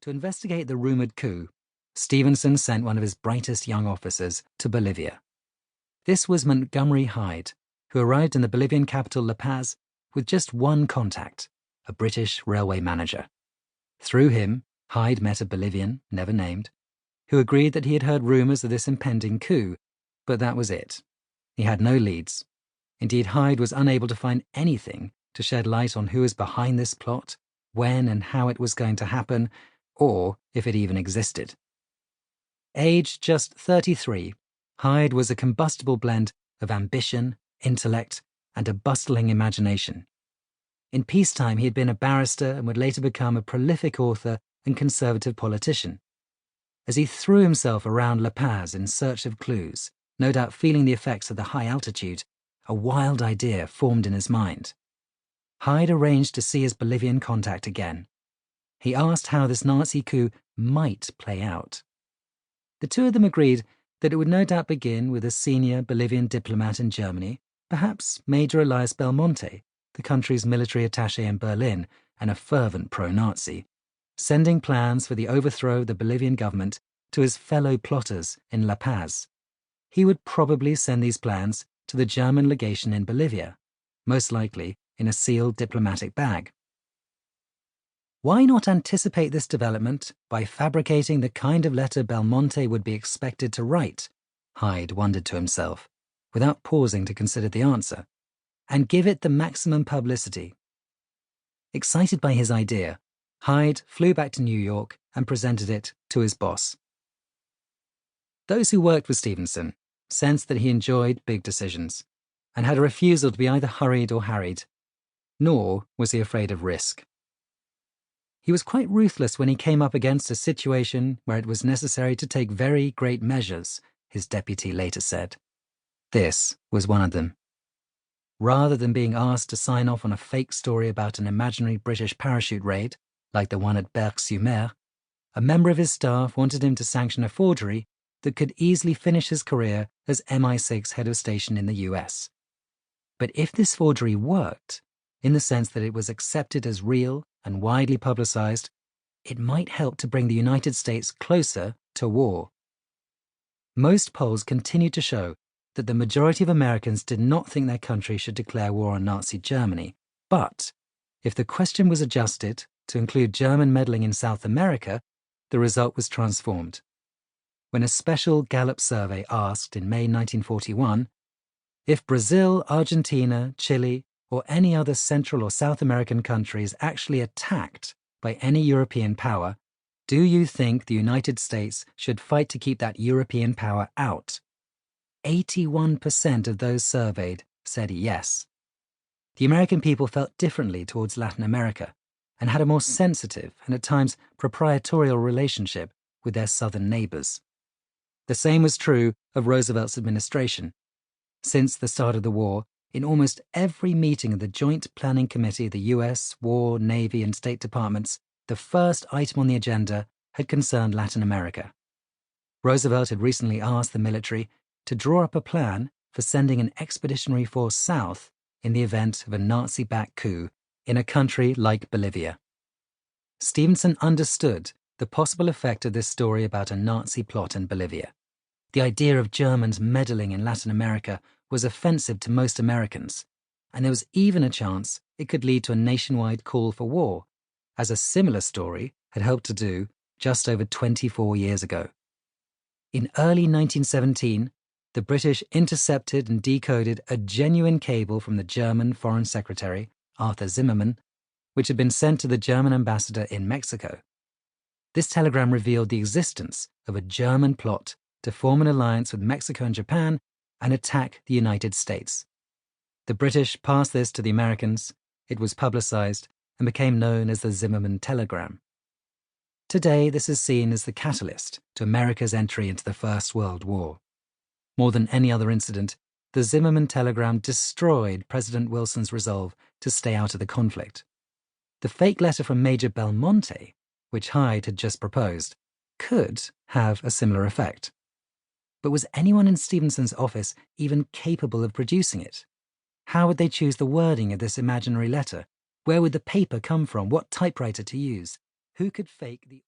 To investigate the rumored coup, Stephenson sent one of his brightest young officers to Bolivia. This was Montgomery Hyde, who arrived in the Bolivian capital La Paz with just one contact, a British railway manager. Through him, Hyde met a Bolivian, never named, who agreed that he had heard rumors of this impending coup, but that was it. He had no leads. Indeed, Hyde was unable to find anything to shed light on who was behind this plot, when and how it was going to happen, or if it even existed. Aged just 33, Hyde was a combustible blend of ambition, intellect, and a bustling imagination. In peacetime, he had been a barrister and would later become a prolific author and conservative politician. As he threw himself around La Paz in search of clues, no doubt feeling the effects of the high altitude, a wild idea formed in his mind. Hyde arranged to see his Bolivian contact again. He asked how this Nazi coup might play out. The two of them agreed that it would no doubt begin with a senior Bolivian diplomat in Germany, perhaps Major Elias Belmonte, the country's military attaché in Berlin and a fervent pro-Nazi, sending plans for the overthrow of the Bolivian government to his fellow plotters in La Paz. He would probably send these plans to the German legation in Bolivia, most likely in a sealed diplomatic bag. Why not anticipate this development by fabricating the kind of letter Belmonte would be expected to write, Hyde wondered to himself, without pausing to consider the answer, and give it the maximum publicity. Excited by his idea, Hyde flew back to New York and presented it to his boss. Those who worked with Stephenson sensed that he enjoyed big decisions and had a refusal to be either hurried or harried, nor was he afraid of risk. He was quite ruthless when he came up against a situation where it was necessary to take very great measures, his deputy later said. This was one of them. Rather than being asked to sign off on a fake story about an imaginary British parachute raid, like the one at Berck-sur-Mer, a member of his staff wanted him to sanction a forgery that could easily finish his career as MI6 head of station in the US. But if this forgery worked, in the sense that it was accepted as real and widely publicized, it might help to bring the United States closer to war. Most polls continued to show that the majority of Americans did not think their country should declare war on Nazi Germany, but if the question was adjusted to include German meddling in South America, the result was transformed. When a special Gallup survey asked in May 1941, if Brazil, Argentina, Chile, or any other Central or South American country is actually attacked by any European power, do you think the United States should fight to keep that European power out? 81% of those surveyed said yes. The American people felt differently towards Latin America and had a more sensitive and at times proprietorial relationship with their southern neighbors. The same was true of Roosevelt's administration. Since the start of the war, in almost every meeting of the Joint Planning Committee of the US, War, Navy, and State Departments, the first item on the agenda had concerned Latin America. Roosevelt had recently asked the military to draw up a plan for sending an expeditionary force south in the event of a Nazi-backed coup in a country like Bolivia. Stephenson understood the possible effect of this story about a Nazi plot in Bolivia. The idea of Germans meddling in Latin America was offensive to most Americans, and there was even a chance it could lead to a nationwide call for war, as a similar story had helped to do just over 24 years ago. In early 1917, the British intercepted and decoded a genuine cable from the German Foreign Secretary, Arthur Zimmermann, which had been sent to the German ambassador in Mexico. This telegram revealed the existence of a German plot to form an alliance with Mexico and Japan and attack the United States. The British passed this to the Americans, it was publicized, and became known as the Zimmermann telegram. Today, this is seen as the catalyst to America's entry into the First World War. More than any other incident, the Zimmermann telegram destroyed President Wilson's resolve to stay out of the conflict. The fake letter from Major Belmonte, which Hyde had just proposed, could have a similar effect. But was anyone in Stephenson's office even capable of producing it? How would they choose the wording of this imaginary letter? Where would the paper come from? What typewriter to use? Who could fake the